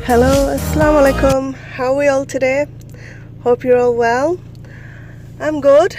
Hello, assalamu alaikum. How are we all today? Hope you're all well. I'm good.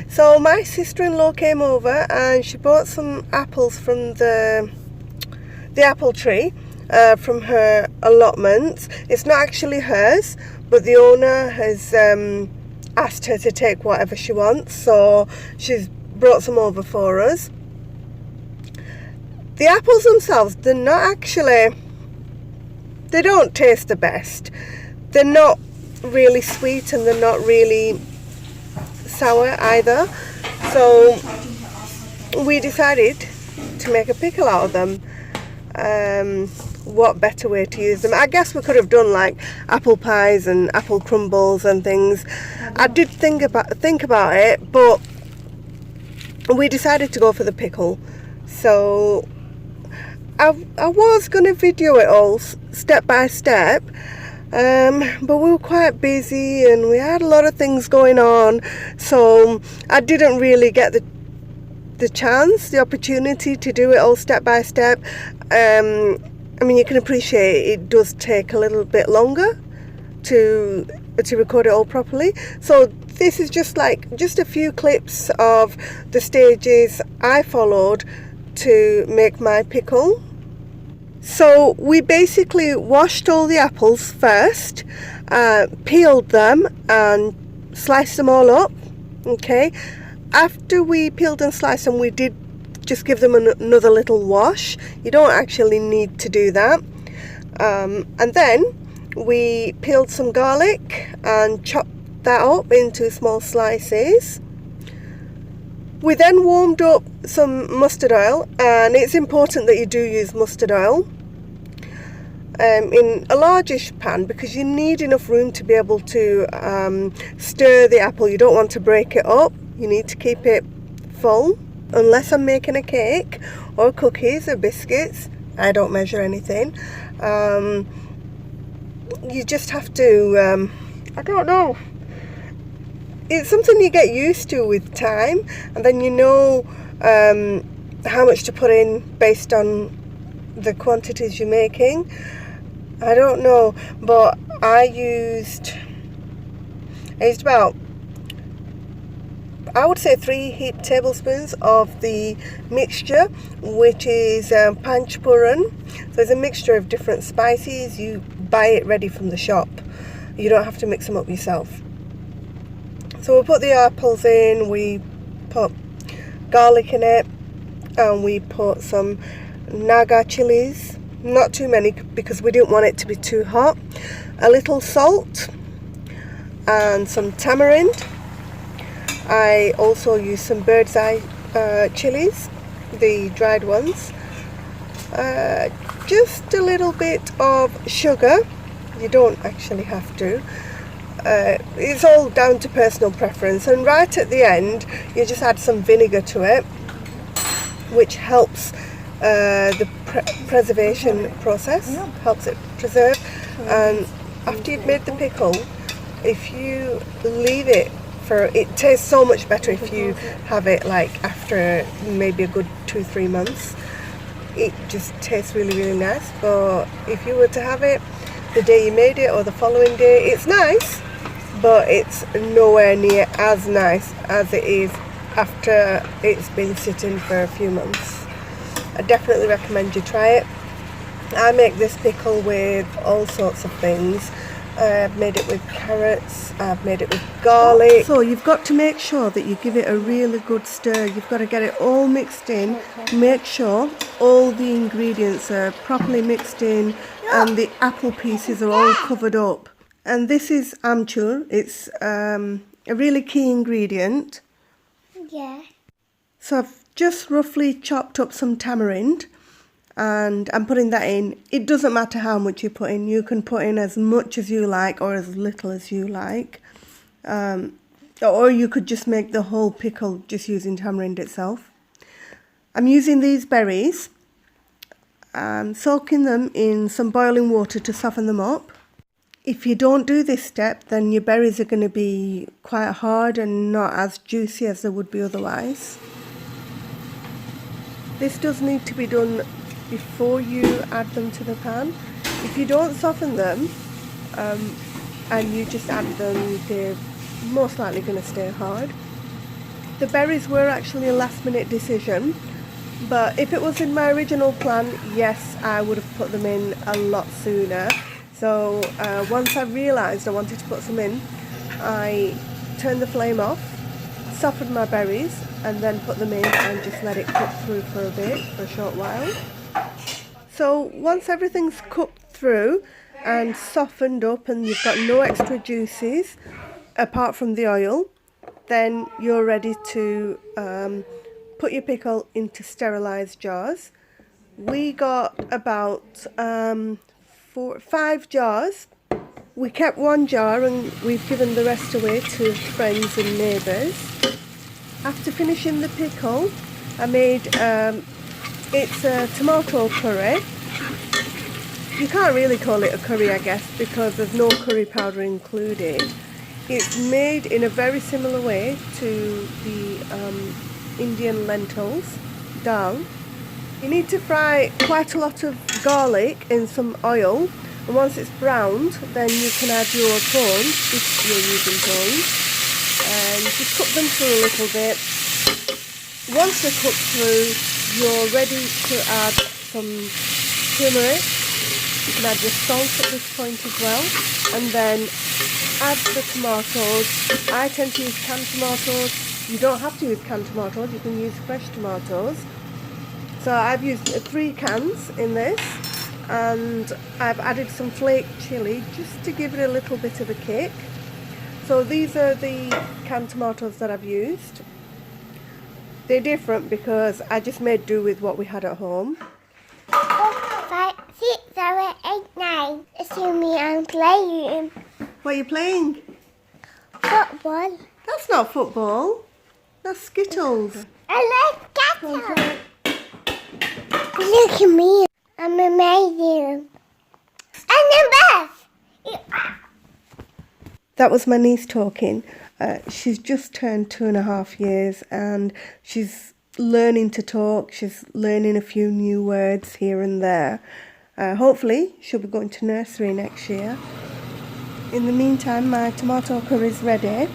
So my sister-in-law came over and she bought some apples from the apple tree from her allotments. It's not actually hers, but the owner has asked her to take whatever she wants, so she's brought some over for us. The apples themselves, they don't taste the best. They're not really sweet and they're not really sour either. So we decided to make a pickle out of them. What better way to use them? I guess we could have done like apple pies and apple crumbles and things. I did think about it, but we decided to go for the pickle. So I was going to video it all step by step, but we were quite busy and we had a lot of things going on, so I didn't really get the opportunity to do it all step by step. I mean, you can appreciate it does take a little bit longer to record it all properly. So this is just a few clips of the stages I followed to make my pickle. So we basically washed all the apples first, peeled them and sliced them all up. Okay, after we peeled and sliced them, we did just give them another little wash. You don't actually need to do that. And then we peeled some garlic and chopped that up into small slices. We then warmed up some mustard oil, and it's important that you do use mustard oil in a largish pan, because you need enough room to be able to stir the apple. You don't want to break it up. You need to keep it full. Unless I'm making a cake or cookies or biscuits, I don't measure anything. You just have to, I don't know. It's something you get used to with time, and then you know how much to put in based on the quantities you're making. I don't know, but I used about, I would say 3 heaped tablespoons of the mixture, which is panchpuran. So it's a mixture of different spices. You buy it ready from the shop. You don't have to mix them up yourself. So we put the apples in, we put garlic in it, and we put some Naga chilies. Not too many because we didn't want it to be too hot. A little salt and some tamarind. I also used some bird's eye chilies, the dried ones. Just a little bit of sugar. You don't actually have to. It's all down to personal preference. And right at the end, you just add some vinegar to it, which helps the preservation process, helps it preserve. And after you've made the pickle, if you leave it it tastes so much better if you have it like after maybe a good 2-3 months. It just tastes really, really nice. But if you were to have it the day you made it or the following day, it's nice, but it's nowhere near as nice as it is after it's been sitting for a few months. I definitely recommend you try it. I make this pickle with all sorts of things. I've made it with carrots, I've made it with garlic. So you've got to make sure that you give it a really good stir. You've got to get it all mixed in. Make sure all the ingredients are properly mixed in and the apple pieces are all covered up. And this is amchur. It's a really key ingredient. Yeah. So I've just roughly chopped up some tamarind, and I'm putting that in. It doesn't matter how much you put in. You can put in as much as you like or as little as you like. Or you could just make the whole pickle just using tamarind itself. I'm using these berries. I'm soaking them in some boiling water to soften them up. If you don't do this step, then your berries are going to be quite hard and not as juicy as they would be otherwise. This does need to be done before you add them to the pan. If you don't soften them and you just add them, they're most likely going to stay hard. The berries were actually a last minute decision, but if it was in my original plan, yes, I would have put them in a lot sooner. So once I realised I wanted to put some in, I turned the flame off, softened my berries, and then put them in and just let it cook through for a bit, for a short while. So once everything's cooked through and softened up and you've got no extra juices apart from the oil, then you're ready to put your pickle into sterilised jars. We got about 5 jars. We kept 1 jar and we've given the rest away to friends and neighbours. After finishing the pickle, I made it's a tomato curry. You can't really call it a curry, I guess, because there's no curry powder included. It's made in a very similar way to the Indian lentils, dal. You need to fry quite a lot of garlic in some oil, and once it's browned, then you can add your prawns, if you're using prawns, and just cook them through a little bit. Once they're cooked through, you're ready to add some turmeric. You can add your salt at this point as well, and then add the tomatoes. I tend to use canned tomatoes. You don't have to use canned tomatoes, you can use fresh tomatoes. So I've used 3 cans in this, and I've added some flake chilli just to give it a little bit of a kick. So these are the canned tomatoes that I've used. They're different because I just made do with what we had at home. 5, 6, 7, 8, 9. Excuse me, I'm playing What are you playing? football. That's not football. That's Skittles. I like Skittles. Look at me. I'm amazing. I'm the best. That was my niece talking. She's just turned 2.5 years and she's learning to talk. She's learning a few new words here and there. Hopefully she'll be going to nursery next year. In the meantime, my tomato curry is ready.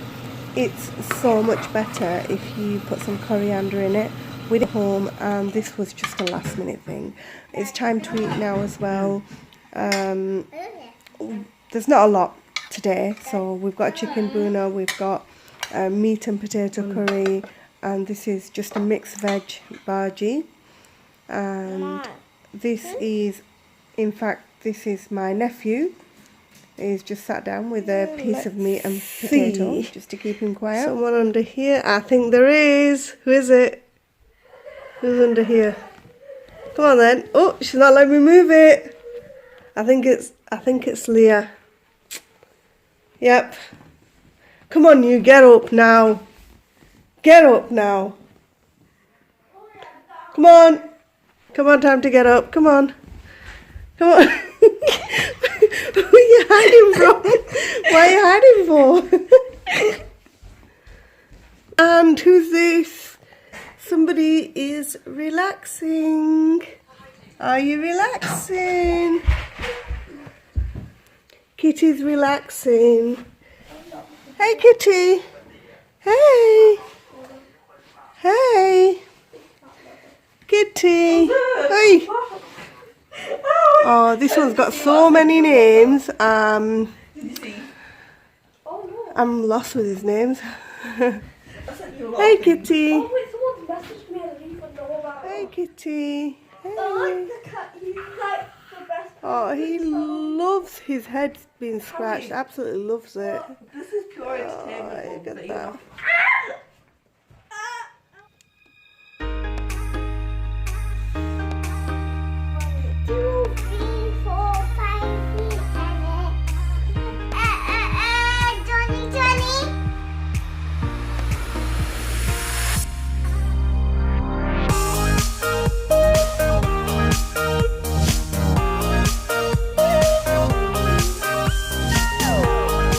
It's so much better if you put some coriander in it with it home, and this was just a last minute thing. It's time to eat now as well. There's not a lot today, so we've got a chicken bhuna, we've got meat and potato curry, and this is just a mixed veg bhaji. And this is, in fact, this is my nephew. He's just sat down with a piece of meat and potato just to keep him quiet. Someone under here? I think there is. Who is it? Who's under here? Come on then. Oh, she's not letting me move it. I think it's Leah. Yep. Come on, you get up now. Get up now. Come on. Come on, time to get up. Come on. Come on. Who are you hiding from? Why are you hiding for? And who's this? Somebody is relaxing. Are you relaxing? Kitty's relaxing. Hey, Kitty. Hey. Hey. Kitty. Hey. Oh, this one's got so many names. I'm lost with his names. Hey, Kitty. Hey, Kitty. Hey. Oh, he loves his head being scratched. Absolutely loves it. This is pure entertainment. Look at that.